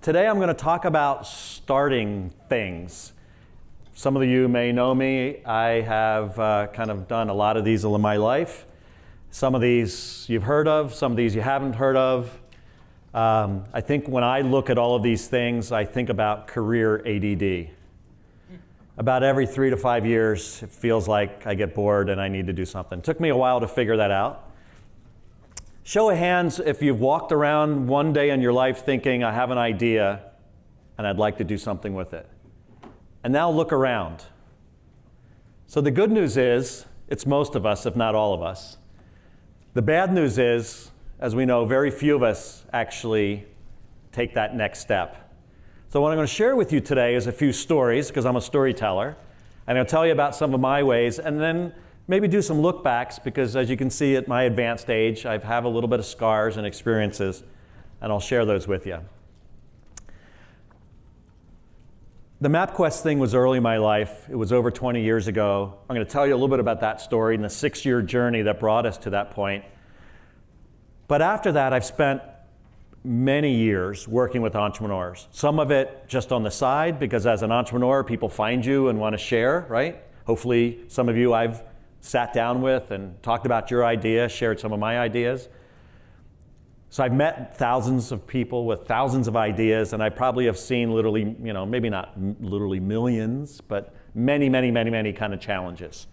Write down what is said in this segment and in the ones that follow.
Today I'm going to talk about starting things. Some of you may know me. I have kind of done a lot of these in my life. Some of these you've heard of, some of these you haven't heard of. I think when I look at all of these things, I think about career ADD. About every 3 to 5 years, it feels like I get bored and I need to do something. It took me a while to figure that out. Show of hands if you've walked around one day in your life thinking, I have an idea and I'd like to do something with it. And now look around. So the good news is, it's most of us, if not all of us. The bad news is, as we know, very few of us actually take that next step. So what I'm going to share with you today is a few stories, because I'm a storyteller. And I'll tell you about some of my ways, and then maybe do some look backs, because as you can see at my advanced age, I have a little bit of scars and experiences, and I'll share those with you. The MapQuest thing was early in my life. It was over 20 years ago. I'm going to tell you a little bit about that story and the 6-year journey that brought us to that point. But after that, I've spent many years working with entrepreneurs. Some of it just on the side, because as an entrepreneur, people find you and want to share, right? Hopefully, some of you I've sat down with and talked about your idea, shared some of my ideas. So I've met thousands of people with thousands of ideas, and I probably have seen literally, maybe not literally millions, but many, many, many, many kind of challenges.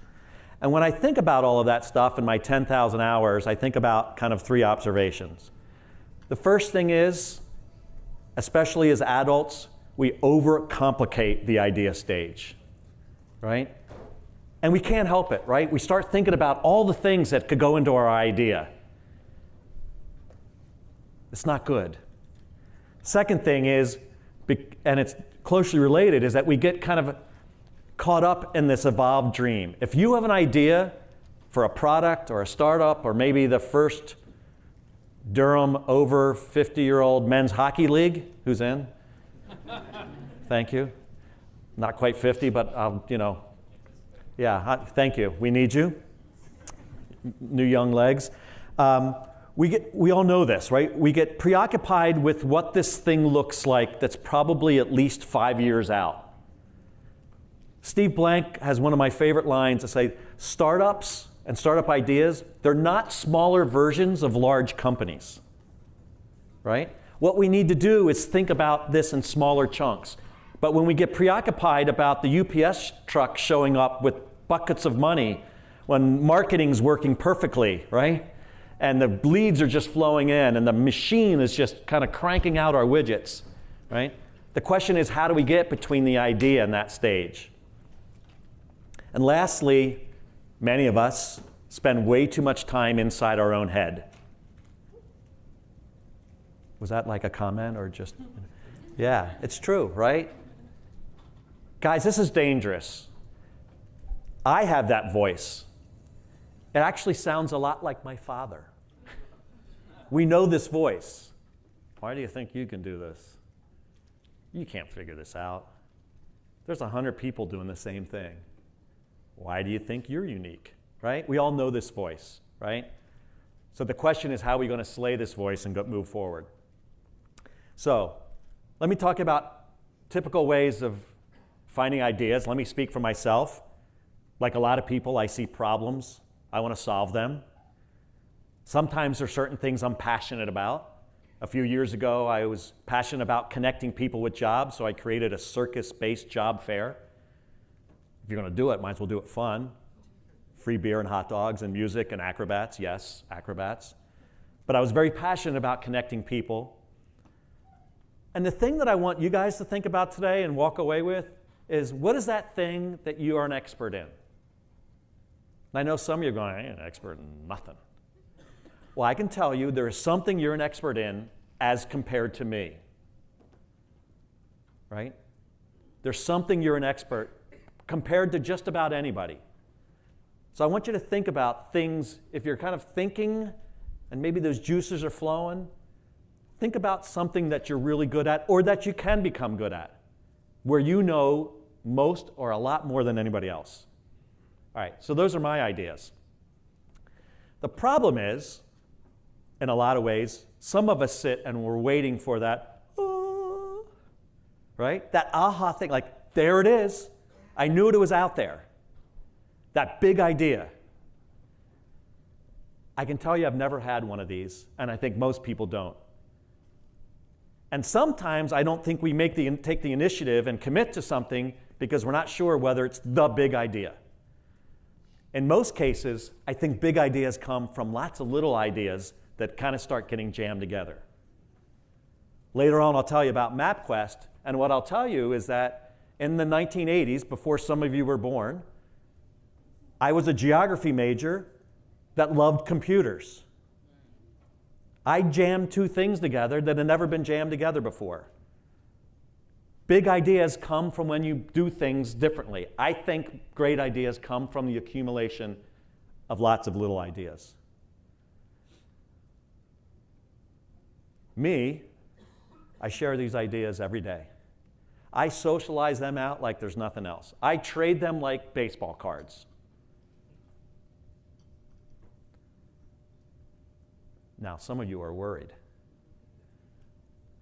And when I think about all of that stuff in my 10,000 hours, I think about kind of 3 observations. The first thing is, especially as adults, we overcomplicate the idea stage, right? And we can't help it, right? We start thinking about all the things that could go into our idea. It's not good. Second thing is, and it's closely related, is that we get kind of caught up in this evolved dream. If you have an idea for a product or a startup or maybe the first Durham over 50-year-old men's hockey league, who's in? Thank you. Not quite 50, but yeah, thank you. We need you. New young legs. We all know this, right? We get preoccupied with what this thing looks like that's probably at least 5 years out. Steve Blank has one of my favorite lines to say, startups and startup ideas, they're not smaller versions of large companies, right? What we need to do is think about this in smaller chunks. But when we get preoccupied about the UPS truck showing up with buckets of money, when marketing's working perfectly, right? And the leads are just flowing in, and the machine is just kind of cranking out our widgets, right? The question is, how do we get between the idea and that stage? And lastly, many of us spend way too much time inside our own head. Was that like a comment or just? Yeah, it's true, right? Guys, this is dangerous. I have that voice. It actually sounds a lot like my father. We know this voice. Why do you think you can do this? You can't figure this out. There's 100 people doing the same thing. Why do you think you're unique, right? We all know this voice, right? So the question is, how are we going to slay this voice and move forward? So let me talk about typical ways of finding ideas. Let me speak for myself. Like a lot of people, I see problems. I want to solve them. Sometimes there are certain things I'm passionate about. A few years ago, I was passionate about connecting people with jobs, so I created a circus-based job fair. If you're going to do it, might as well do it fun. Free beer and hot dogs and music and acrobats. Yes, acrobats. But I was very passionate about connecting people. And the thing that I want you guys to think about today and walk away with is, what is that thing that you are an expert in? And I know some of you are going, I ain't an expert in nothing. Well, I can tell you there is something you're an expert in as compared to me. Right? There's something you're an expert compared to just about anybody. So I want you to think about things, if you're kind of thinking and maybe those juices are flowing, think about something that you're really good at or that you can become good at, where you know most or a lot more than anybody else. All right, so those are my ideas. The problem is, in a lot of ways, some of us sit and we're waiting for that, right? That aha thing, like, there it is. I knew it was out there. That big idea. I can tell you I've never had one of these, and I think most people don't. And sometimes I don't think we take the initiative and commit to something because we're not sure whether it's the big idea. In most cases, I think big ideas come from lots of little ideas that kind of start getting jammed together. Later on, I'll tell you about MapQuest, and what I'll tell you is that in the 1980s, before some of you were born, I was a geography major that loved computers. I jammed two things together that had never been jammed together before. Big ideas come from when you do things differently. I think great ideas come from the accumulation of lots of little ideas. Me, I share these ideas every day. I socialize them out like there's nothing else. I trade them like baseball cards. Now, some of you are worried.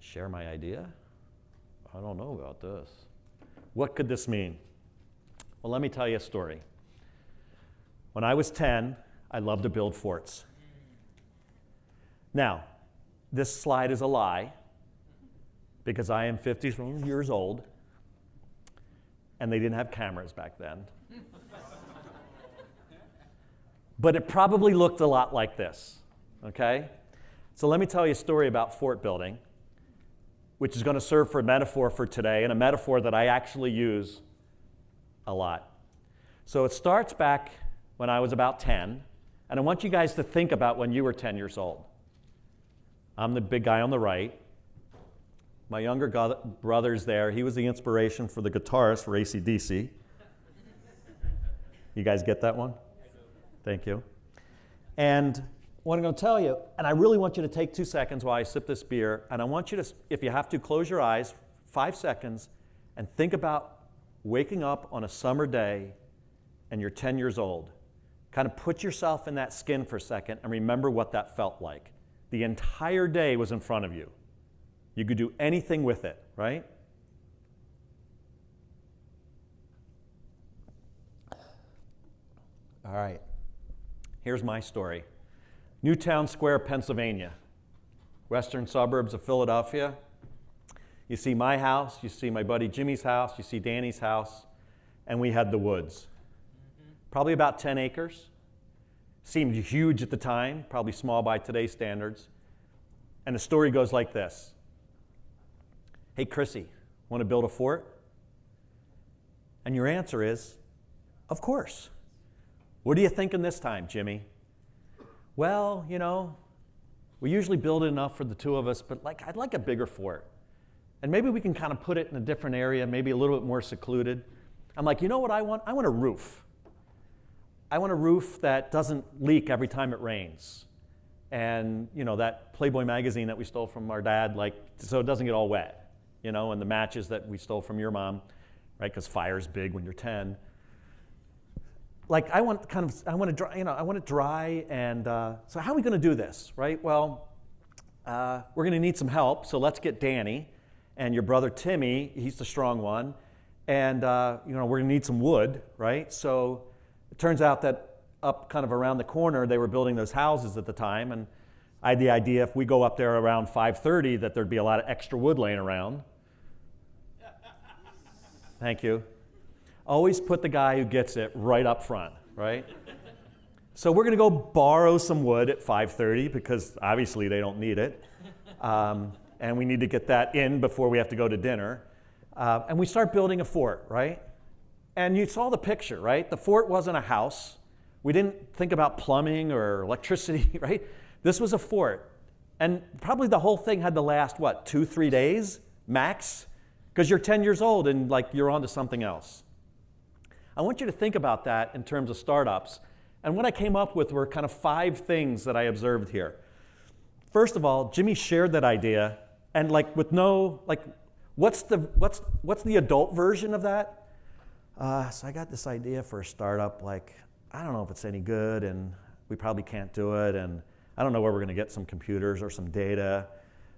Share my idea? I don't know about this. What could this mean? Well, let me tell you a story. When I was 10, I loved to build forts. Now, this slide is a lie because I am 50 years old and they didn't have cameras back then. But it probably looked a lot like this. Okay? So let me tell you a story about fort building, which is going to serve for a metaphor for today, and a metaphor that I actually use a lot. So it starts back when I was about 10, and I want you guys to think about when you were 10 years old. I'm the big guy on the right. My younger brother's there. He was the inspiration for the guitarist for AC/DC. You guys get that one? Thank you. And what I'm going to tell you, and I really want you to take 2 seconds while I sip this beer, and I want you to, if you have to, close your eyes 5 seconds and think about waking up on a summer day and you're 10 years old. Kind of put yourself in that skin for a second and remember what that felt like. The entire day was in front of you. You could do anything with it, right? All right. Here's my story. Newtown Square, Pennsylvania, western suburbs of Philadelphia. You see my house, you see my buddy Jimmy's house, you see Danny's house, and we had the woods. Probably about 10 acres. Seemed huge at the time, probably small by today's standards. And the story goes like this. Hey, Chrissy, want to build a fort? And your answer is, of course. What are you thinking this time, Jimmy? Well, you know, we usually build it enough for the two of us, but I'd like a bigger fort. And maybe we can kind of put it in a different area, maybe a little bit more secluded. I'm like, you know what I want? I want a roof. I want a roof that doesn't leak every time it rains. And, you know, that Playboy magazine that we stole from our dad, so it doesn't get all wet, you know, and the matches that we stole from your mom, right, because fire's big when you're 10. I want it dry, and so how are we going to do this, right? Well, we're going to need some help, so let's get Danny and your brother Timmy. He's the strong one, and we're going to need some wood, right? So it turns out that up kind of around the corner, they were building those houses at the time, and I had the idea if we go up there around 5:30 that there'd be a lot of extra wood laying around. Thank you. Always put the guy who gets it right up front, right? So we're going to go borrow some wood at 5:30 because obviously they don't need it. And we need to get that in before we have to go to dinner. And we start building a fort, right? And you saw the picture, right? The fort wasn't a house. We didn't think about plumbing or electricity, right? This was a fort. And probably the whole thing had to last, 2-3 days max? Because you're 10 years old and you're on to something else. I want you to think about that in terms of startups. And what I came up with were kind of 5 things that I observed here. First of all, Jimmy shared that idea, and with no, what's the adult version of that? So I got this idea for a startup, I don't know if it's any good, and we probably can't do it, and I don't know where we're going to get some computers or some data.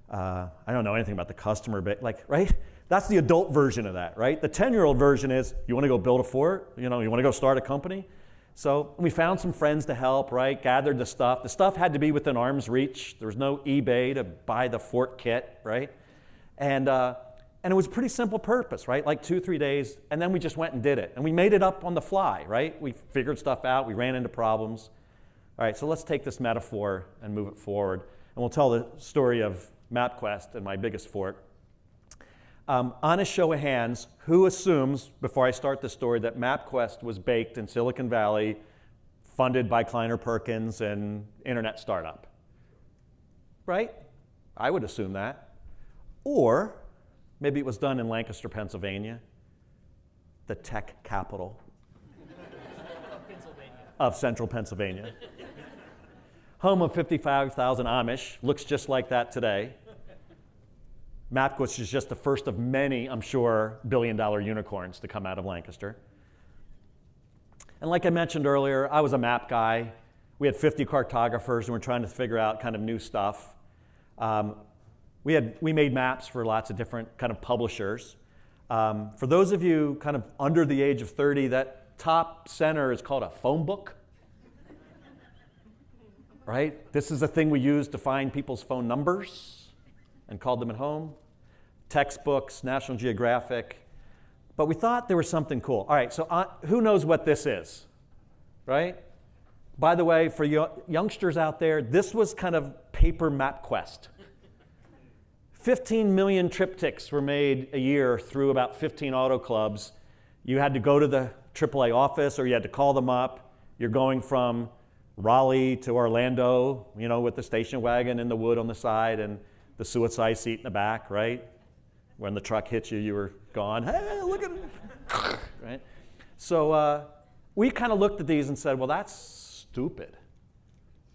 I don't know anything about the customer, but right? That's the adult version of that, right? The 10-year-old version is, you want to go build a fort? You want to go start a company? So we found some friends to help, right? Gathered the stuff. The stuff had to be within arm's reach. There was no eBay to buy the fort kit, right? And it was a pretty simple purpose, right? Like 2-3 days, and then we just went and did it. And we made it up on the fly, right? We figured stuff out. We ran into problems. All right, so let's take this metaphor and move it forward. And we'll tell the story of MapQuest and my biggest fort. On a show of hands, who assumes, before I start the story, that MapQuest was baked in Silicon Valley, funded by Kleiner Perkins and internet startup? Right? I would assume that. Or maybe it was done in Lancaster, Pennsylvania, the tech capital of central Pennsylvania. Home of 55,000 Amish, looks just like that today. MapQuest is just the first of many, I'm sure, billion-dollar unicorns to come out of Lancaster. And like I mentioned earlier, I was a map guy. We had 50 cartographers, and we're trying to figure out kind of new stuff. We made maps for lots of different kind of publishers. For those of you kind of under the age of 30, that top center is called a phone book. Right? This is a thing we use to find people's phone numbers and called them at home. Textbooks, National Geographic. But we thought there was something cool. All right, so who knows what this is? Right? By the way, for youngsters out there, this was kind of paper MapQuest. 15 million triptychs were made a year through about 15 auto clubs. You had to go to the AAA office or you had to call them up. You're going from Raleigh to Orlando, with the station wagon in the wood on the side and the suicide seat in the back, right? When the truck hits you, you were gone. Hey, look at it, right? So we kind of looked at these and said, well, that's stupid.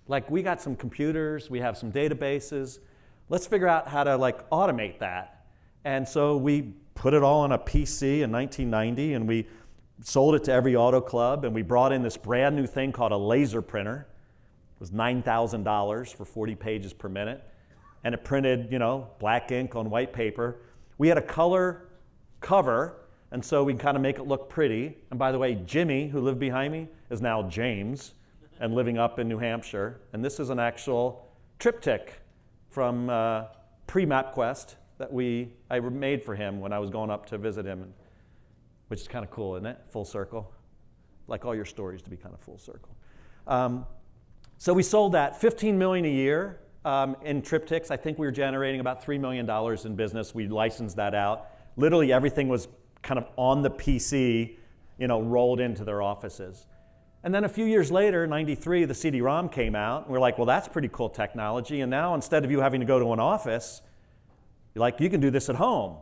Like, we got some computers, we have some databases. Let's figure out how to automate that. And so we put it all on a PC in 1990, and we sold it to every auto club, and we brought in this brand new thing called a laser printer. It was $9,000 for 40 pages per minute. And it printed, black ink on white paper. We had a color cover, and so we can kind of make it look pretty. And by the way, Jimmy, who lived behind me, is now James and living up in New Hampshire. And this is an actual triptych from pre-MapQuest that I made for him when I was going up to visit him, which is kind of cool, isn't it? Full circle. Like all your stories to be kind of full circle. So we sold that, $15 million a year. In triptychs, I think we were generating about $3 million in business. We licensed that out. Literally everything was kind of on the PC, rolled into their offices. And then a few years later, 93, the CD-ROM came out. And we're like, well, that's pretty cool technology. And now instead of you having to go to an office, you can do this at home.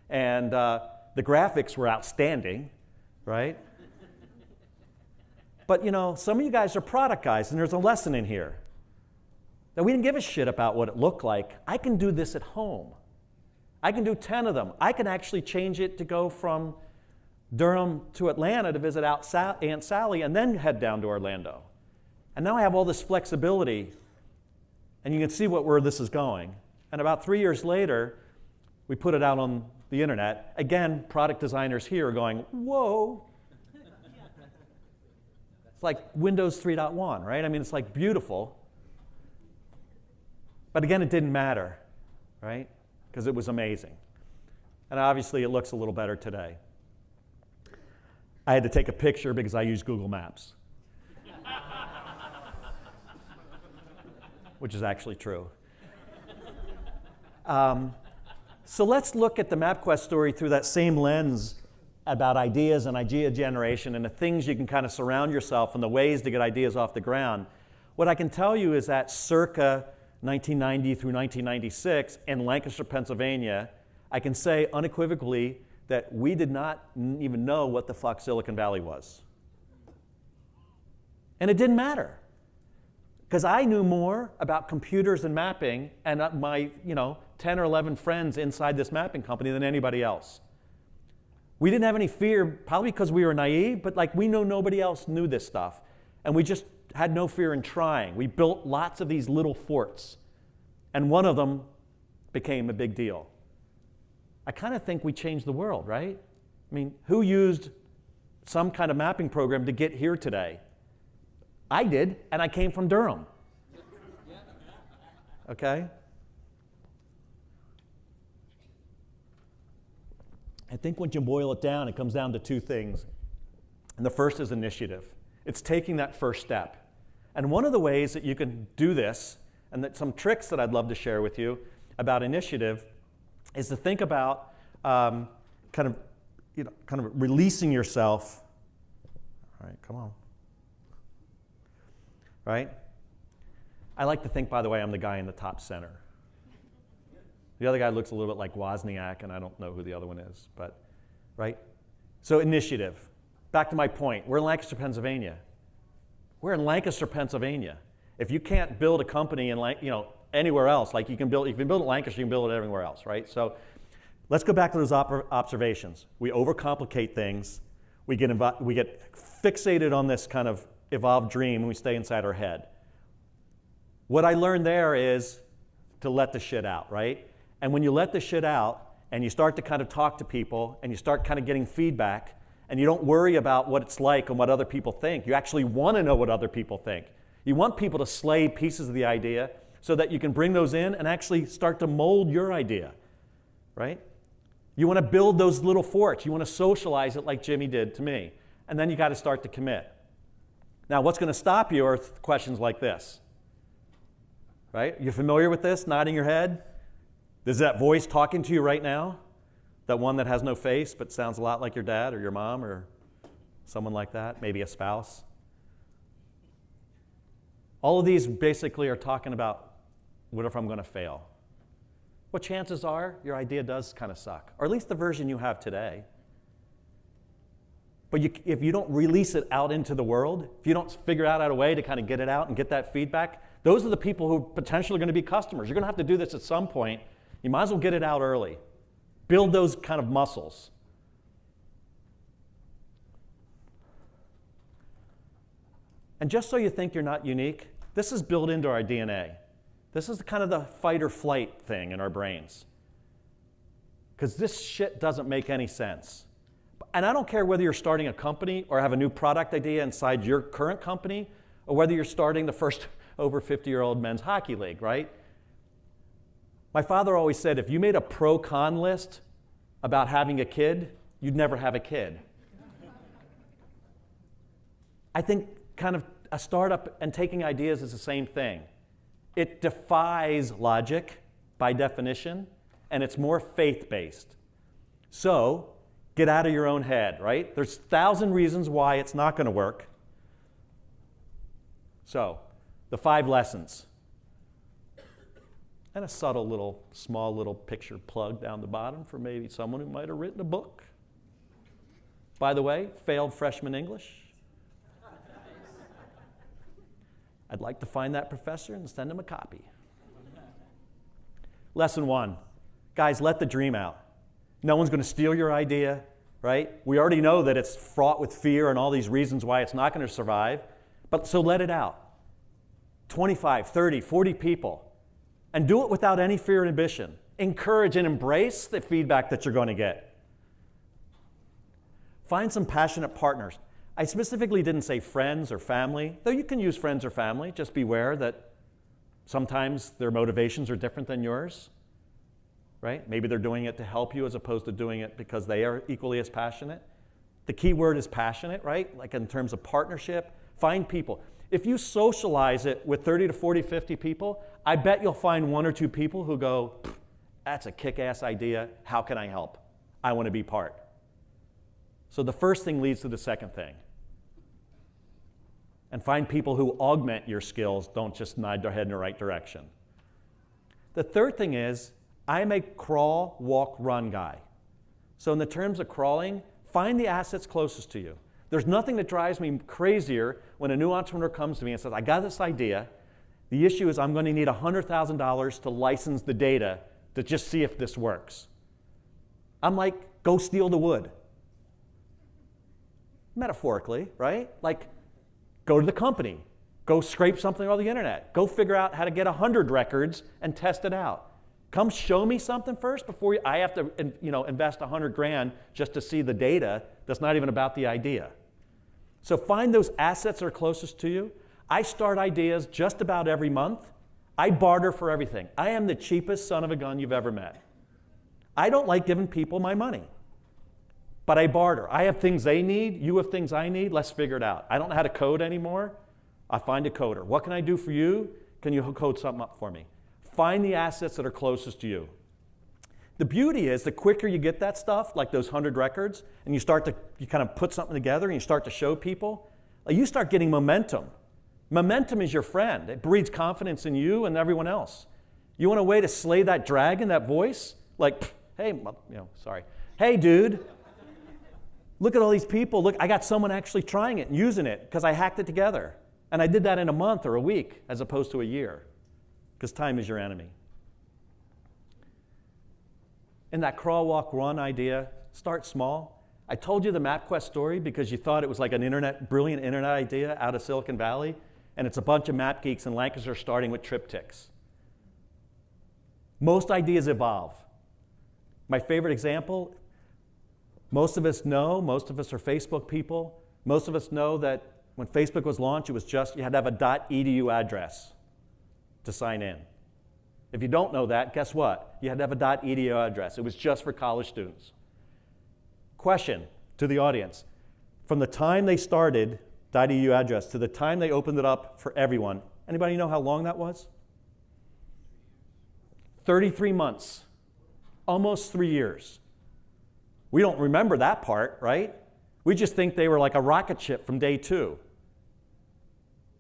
And the graphics were outstanding, right? But, some of you guys are product guys, and there's a lesson in here. That we didn't give a shit about what it looked like. I can do this at home. I can do 10 of them. I can actually change it to go from Durham to Atlanta to visit Aunt Sally and then head down to Orlando. And now I have all this flexibility, and you can see where this is going. And about 3 years later, we put it out on the internet. Again, product designers here are going, whoa. It's like Windows 3.1, right? I mean, it's beautiful. But again, it didn't matter, right? Because it was amazing. And obviously, it looks a little better today. I had to take a picture because I use Google Maps, which is actually true. So let's look at the MapQuest story through that same lens about ideas and idea generation and the things you can kind of surround yourself and the ways to get ideas off the ground. What I can tell you is that circa 1990 through 1996 in Lancaster, Pennsylvania, I can say unequivocally that we did not even know what the fuck Silicon Valley was. And it didn't matter. Because I knew more about computers and mapping and my 10 or 11 friends inside this mapping company than anybody else. We didn't have any fear, probably because we were naive, but we know nobody else knew this stuff. And we just had no fear in trying. We built lots of these little forts, and one of them became a big deal. I kind of think we changed the world, right? I mean, who used some kind of mapping program to get here today? I did, and I came from Durham. Okay? I think when you boil it down, it comes down to two things. And the first is initiative. It's taking that first step. And one of the ways that you can do this, and that some tricks that I'd love to share with you about initiative, is to think about kind of releasing yourself. All right, come on. Right? I like to think, by the way, I'm the guy in the top center. The other guy looks a little bit like Wozniak, and I don't know who the other one is, but, right? So initiative. Back to my point, we're in Lancaster, Pennsylvania. We're in Lancaster, Pennsylvania. If you can't build a company in anywhere else, like you can build it in Lancaster, you can build it everywhere else, right? So let's go back to those observations. We overcomplicate things. We get fixated on this kind of evolved dream, and we stay inside our head. What I learned there is to let the shit out, right? And when you let the shit out and you start to kind of talk to people and you start kind of getting feedback and you don't worry about what it's like and what other people think, you actually want to know what other people think. You want people to slay pieces of the idea so that you can bring those in and actually start to mold your idea, right? You want to build those little forts. You want to socialize it like Jimmy did to me. And then you got to start to commit. Now, what's going to stop you are questions like this, right? You familiar with this, nodding your head? Is that voice talking to you right now? That one that has no face but sounds a lot like your dad or your mom or someone like that, maybe a spouse? All of these basically are talking about, what if I'm going to fail? Well, chances are your idea does kind of suck, or at least the version you have today. But if you don't release it out into the world, if you don't figure out a way to kind of get it out and get that feedback, those are the people who potentially are going to be customers. You're going to have to do this at some point. You might as well get it out early. Build those kind of muscles. And just so you think you're not unique, this is built into our DNA. This is kind of the fight or flight thing in our brains. Because this shit doesn't make any sense. And I don't care whether you're starting a company or have a new product idea inside your current company, or whether you're starting the first over 50-year-old men's hockey league, right? My father always said, if you made a pro-con list about having a kid, you'd never have a kid. I think kind of a startup and taking ideas is the same thing. It defies logic by definition, and it's more faith-based. So get out of your own head, right? There's 1,000 reasons why it's not going to work. So the 5 lessons. And a subtle little, small little picture plug down the bottom for maybe someone who might have written a book. By the way, failed freshman English. I'd like to find that professor and send him a copy. Lesson 1. Guys, let the dream out. No one's going to steal your idea, right? We already know that it's fraught with fear and all these reasons why it's not going to survive. But so let it out. 25, 30, 40 people. And do it without any fear and ambition. Encourage and embrace the feedback that you're going to get. Find some passionate partners. I specifically didn't say friends or family, though you can use friends or family. Just beware that sometimes their motivations are different than yours, right? Maybe they're doing it to help you as opposed to doing it because they are equally as passionate. The key word is passionate, right? Like in terms of partnership, find people. If you socialize it with 30 to 40, 50 people, I bet you'll find 1 or 2 people who go, that's a kick-ass idea. How can I help? I want to be part. So the first thing leads to the second thing. And find people who augment your skills, don't just nod their head in the right direction. The third thing is, I'm a crawl, walk, run guy. So in the terms of crawling, find the assets closest to you. There's nothing that drives me crazier when a new entrepreneur comes to me and says, I got this idea. The issue is I'm going to need $100,000 to license the data to just see if this works. I'm like, go steal the wood. Metaphorically, right? Like, go to the company. Go scrape something on the internet. Go figure out how to get 100 records and test it out. Come show me something first before I have to invest 100 grand just to see the data that's not even about the idea. So find those assets that are closest to you. I start ideas just about every month. I barter for everything. I am the cheapest son of a gun you've ever met. I don't like giving people my money, but I barter. I have things they need, you have things I need, let's figure it out. I don't know how to code anymore. I find a coder. What can I do for you? Can you code something up for me? Find the assets that are closest to you. The beauty is the quicker you get that stuff, like those 100 records, and you kind of put something together and you start to show people, you start getting momentum. Momentum is your friend. It breeds confidence in you and everyone else. You want a way to slay that dragon, that voice? Like, hey, hey, dude, look at all these people. Look, I got someone actually trying it and using it because I hacked it together. And I did that in a month or a week as opposed to a year, because time is your enemy. And that crawl, walk, run idea, start small. I told you the MapQuest story because you thought it was like brilliant internet idea out of Silicon Valley, and it's a bunch of map geeks in Lancaster starting with triptychs. Most ideas evolve. My favorite example, most of us are Facebook people, most of us know that when Facebook was launched, it was just, you had to have a .edu address to sign in. If you don't know that, guess what? You had to have a .edu address. It was just for college students. Question to the audience. From the time they started .edu address to the time they opened it up for everyone, anybody know how long that was? 33 months. Almost 3 years. We don't remember that part, right? We just think they were like a rocket ship from day 2.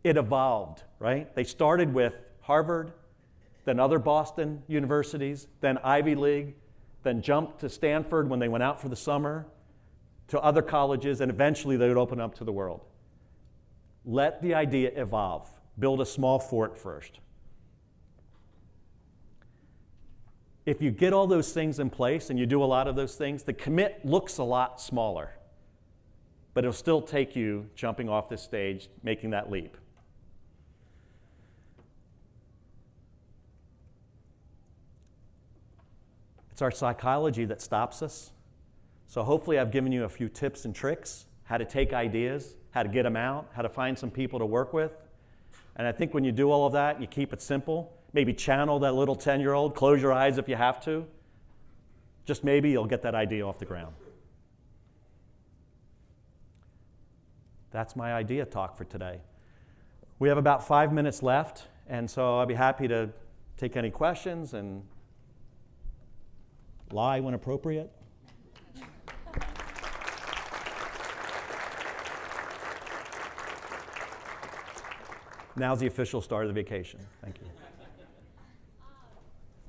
It evolved, right? They started with Harvard, then other Boston universities, then Ivy League, then jumped to Stanford when they went out for the summer, to other colleges, and eventually they would open up to the world. Let the idea evolve. Build a small fort first. If you get all those things in place and you do a lot of those things, the commit looks a lot smaller, but it'll still take you jumping off this stage, making that leap. It's our psychology that stops us. So hopefully I've given you a few tips and tricks, how to take ideas, how to get them out, how to find some people to work with. And I think when you do all of that, you keep it simple. Maybe channel that little 10-year-old, close your eyes if you have to. Just maybe you'll get that idea off the ground. That's my idea talk for today. We have about 5 minutes left, and so I'll be happy to take any questions and lie when appropriate. Now's the official start of the vacation. Thank you. So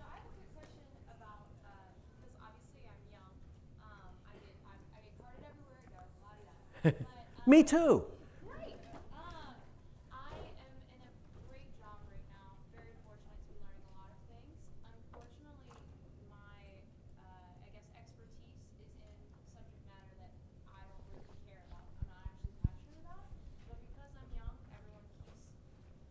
I have a quick question about, because obviously I'm young. I get carded everywhere I go, la-di-da. Me too. Great. I am in a great job right now. Very fortunate to be learning a lot of things. Unfortunately, my, I guess, expertise is in subject matter that I don't really care about. I'm not actually passionate about. But because I'm young, everyone keeps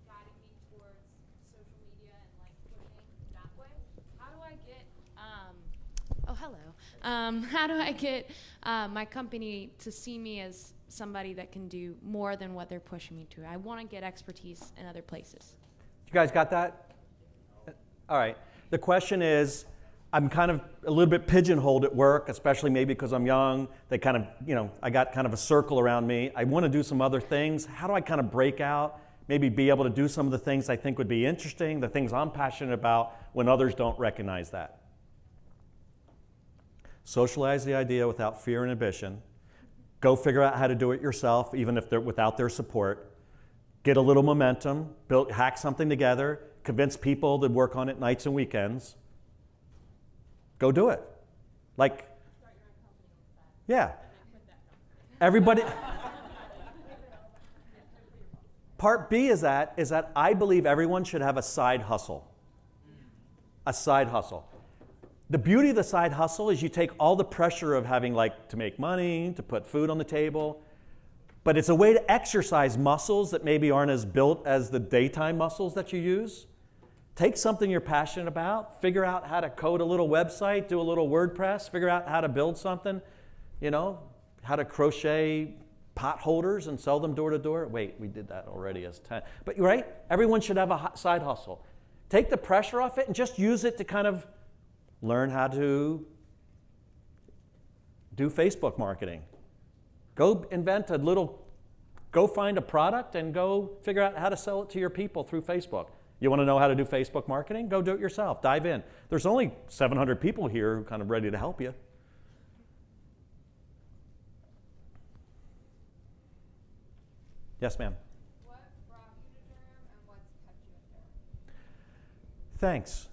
guiding me towards social media and like pushing that way. How do I get, how do I get my company to see me as somebody that can do more than what they're pushing me to? I want to get expertise in other places. You guys got that? All right. The question is, I'm kind of a little bit pigeonholed at work, especially maybe because I'm young. They kind of, I got kind of a circle around me. I want to do some other things. How do I kind of break out, maybe be able to do some of the things I think would be interesting, the things I'm passionate about when others don't recognize that? Socialize the idea without fear and ambition. Go figure out how to do it yourself, even if they're without their support. Get a little momentum, hack something together, convince people to work on it nights and weekends. Go do it. Like, yeah. Everybody. Part B is that I believe everyone should have a side hustle. A side hustle. The beauty of the side hustle is you take all the pressure of having to make money, to put food on the table, but it's a way to exercise muscles that maybe aren't as built as the daytime muscles that you use, Take something you're passionate about, figure out how to code a little website, do a little WordPress, figure out how to build something, how to crochet pot holders and sell them door to door. Wait, we did that already as 10. But right, everyone should have a side hustle. Take the pressure off it and just use it to kind of learn how to do Facebook marketing. Go find a product and go figure out how to sell it to your people through Facebook. You want to know how to do Facebook marketing? Go do it yourself. Dive in. There's only 700 people here who are kind of ready to help you. Yes, ma'am. What brought you to Durham and what's kept you in Durham? Thanks.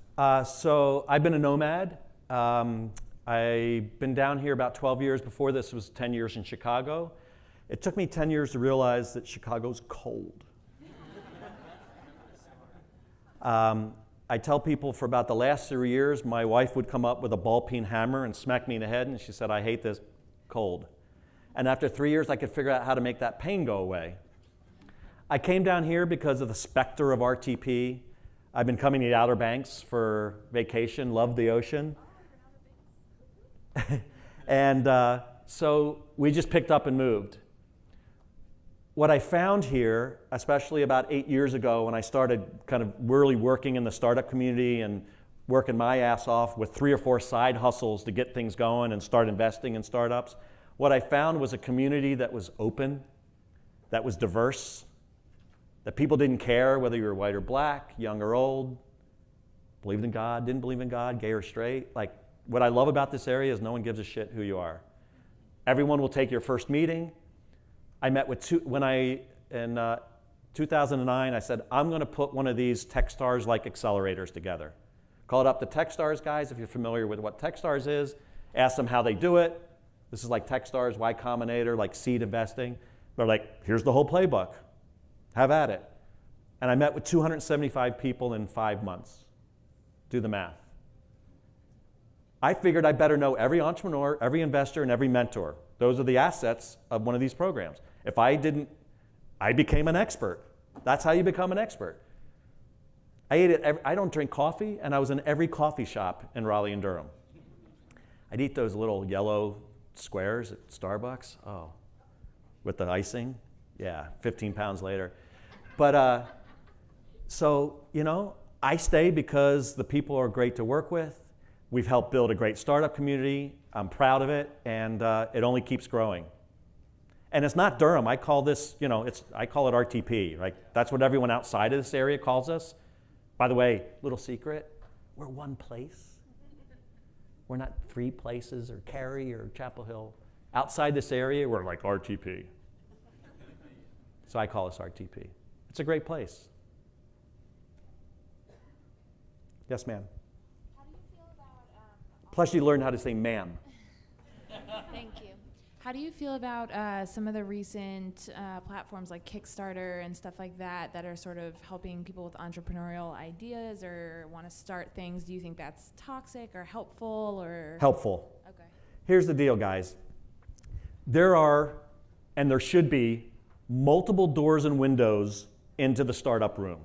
So I've been a nomad. I've been down here about 12 years. Before this was 10 years in Chicago. It took me 10 years to realize that Chicago's cold. I tell people for about the last 3 years, my wife would come up with a ball peen hammer and smack me in the head, and she said, I hate this cold. And after 3 years, I could figure out how to make that pain go away. I came down here because of the specter of RTP. I've been coming to the Outer Banks for vacation, love the ocean. And so we just picked up and moved. What I found here, especially about 8 years ago when I started kind of really working in the startup community and working my ass off with 3 or 4 side hustles to get things going and start investing in startups, what I found was a community that was open, that was diverse, that people didn't care whether you were white or black, young or old, believed in God, didn't believe in God, gay or straight. Like, what I love about this area is no one gives a shit who you are. Everyone will take your first meeting. I met with in 2009, I said, I'm going to put one of these Techstars-like accelerators together. Called up the Techstars guys, if you're familiar with what Techstars is, asked them how they do it. This is like Techstars, Y Combinator, like seed investing. They're like, here's the whole playbook. Have at it. And I met with 275 people in 5 months. Do the math. I figured I better know every entrepreneur, every investor, and every mentor. Those are the assets of one of these programs. If I didn't, I became an expert. That's how you become an expert. I don't drink coffee, and I was in every coffee shop in Raleigh and Durham. I'd eat those little yellow squares at Starbucks. Oh, with the icing. Yeah, 15 pounds later. But so, I stay because the people are great to work with. We've helped build a great startup community. I'm proud of it, and it only keeps growing. And it's not Durham. I call this, I call it RTP. Right? That's what everyone outside of this area calls us. By the way, little secret, we're one place. We're not 3 places, or Cary, or Chapel Hill. Outside this area, we're like RTP. So I call us RTP. It's a great place. Yes, ma'am. How do you feel about Plus, you learn how to say ma'am. Thank you. How do you feel about some of the recent platforms like Kickstarter and stuff like that that are sort of helping people with entrepreneurial ideas or want to start things? Do you think that's toxic or helpful or? Helpful. Okay. Here's the deal, guys. There are, and there should be, multiple doors and windows into the startup room.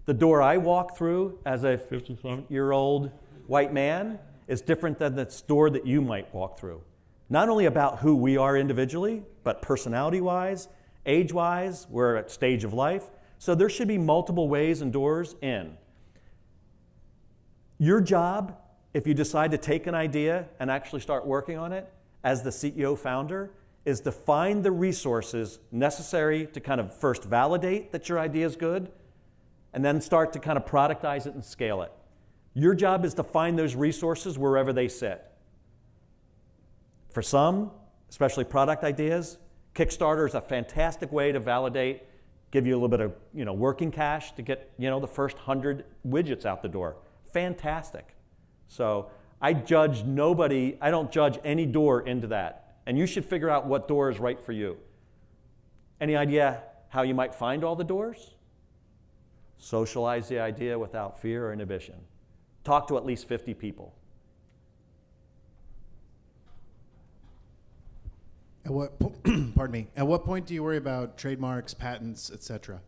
The door I walk through as a 57-year-old white man is different than the door that you might walk through. Not only about who we are individually, but personality-wise, age-wise, we're at stage of life. So there should be multiple ways and doors in. Your job, if you decide to take an idea and actually start working on it as the CEO founder, is to find the resources necessary to kind of first validate that your idea is good, and then start to kind of productize it and scale it. Your job is to find those resources wherever they sit. For some, especially product ideas, Kickstarter is a fantastic way to validate, give you a little bit of working cash to get the first 100 widgets out the door. Fantastic. So I don't judge any door into that. And you should figure out what door is right for you. Any idea how you might find all the doors? Socialize the idea without fear or inhibition. Talk to at least 50 people. At what point do you worry about trademarks, patents, etc.?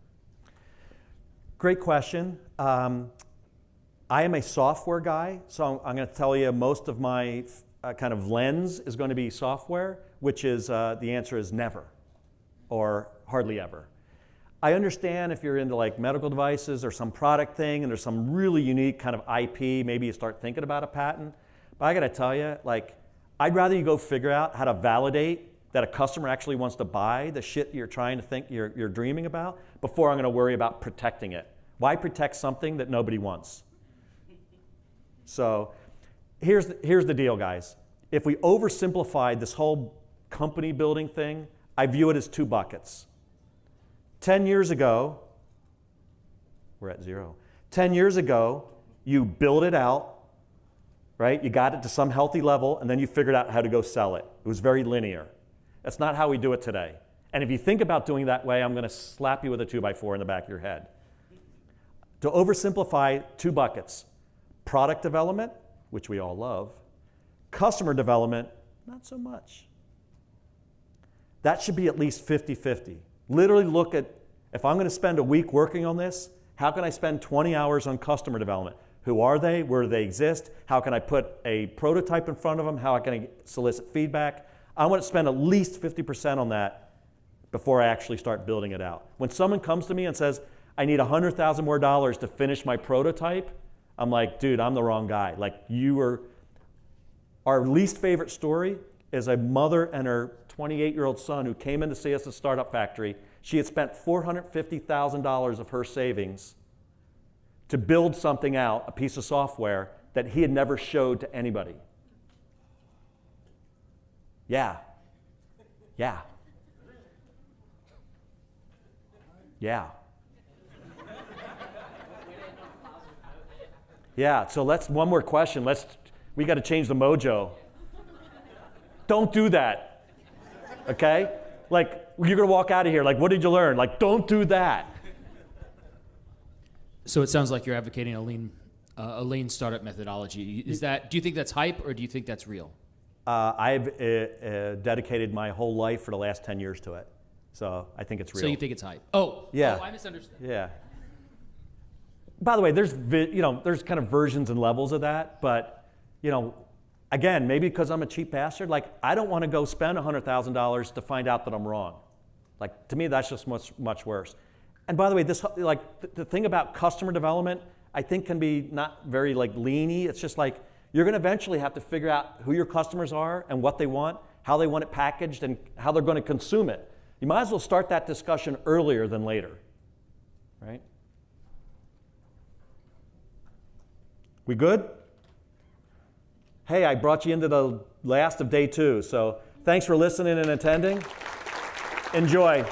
Great question. I am a software guy, so I'm going to tell you most of my kind of lens is going to be software, which is the answer is never or hardly ever. I understand if you're into like medical devices or some product thing and there's some really unique kind of IP, maybe you start thinking about a patent. But I got to tell you, like, I'd rather you go figure out how to validate that a customer actually wants to buy the shit you're trying to think you're dreaming about before I'm going to worry about protecting it. Why protect something that nobody wants? So here's the deal, guys. If we oversimplified this whole company building thing, I view it as two buckets. 10 years ago, we're at 0. 10 years ago, you built it out, right? You got it to some healthy level, and then you figured out how to go sell it. It was very linear. That's not how we do it today. And if you think about doing it that way, I'm going to slap you with a 2x4 in the back of your head. To oversimplify, two buckets. Product development, which we all love. Customer development, not so much. That should be at least 50-50. Literally look at, if I'm going to spend a week working on this, how can I spend 20 hours on customer development? Who are they? Where do they exist? How can I put a prototype in front of them? How can I solicit feedback? I want to spend at least 50% on that before I actually start building it out. When someone comes to me and says, I need $100,000 more to finish my prototype, I'm like, dude, I'm the wrong guy. Like, you are. Our least favorite story is a mother and her 28-year-old son who came in to see us at Startup Factory. She had spent $450,000 of her savings to build something out, a piece of software that he had never showed to anybody. Yeah. Yeah. Yeah. Yeah, so let's, one more question. We got to change the mojo. Don't do that, okay? Like, you're going to walk out of here, like, what did you learn? Like, don't do that. So it sounds like you're advocating a lean startup methodology. Do you think that's hype, or do you think that's real? I've dedicated my whole life for the last 10 years to it, so I think it's real. So you think it's hype? Oh, yeah. Oh, I misunderstood. Yeah. By the way, there's kind of versions and levels of that, but again, maybe because I'm a cheap bastard, like, I don't want to go spend $100,000 to find out that I'm wrong. Like, to me, that's just much worse. And by the way, this, like, the thing about customer development, I think can be not very, like, leany. It's just like, you're going to eventually have to figure out who your customers are and what they want, how they want it packaged, and how they're going to consume it. You might as well start that discussion earlier than later, right? We good? Hey, I brought you into the last of day 2, so thanks for listening and attending. Enjoy.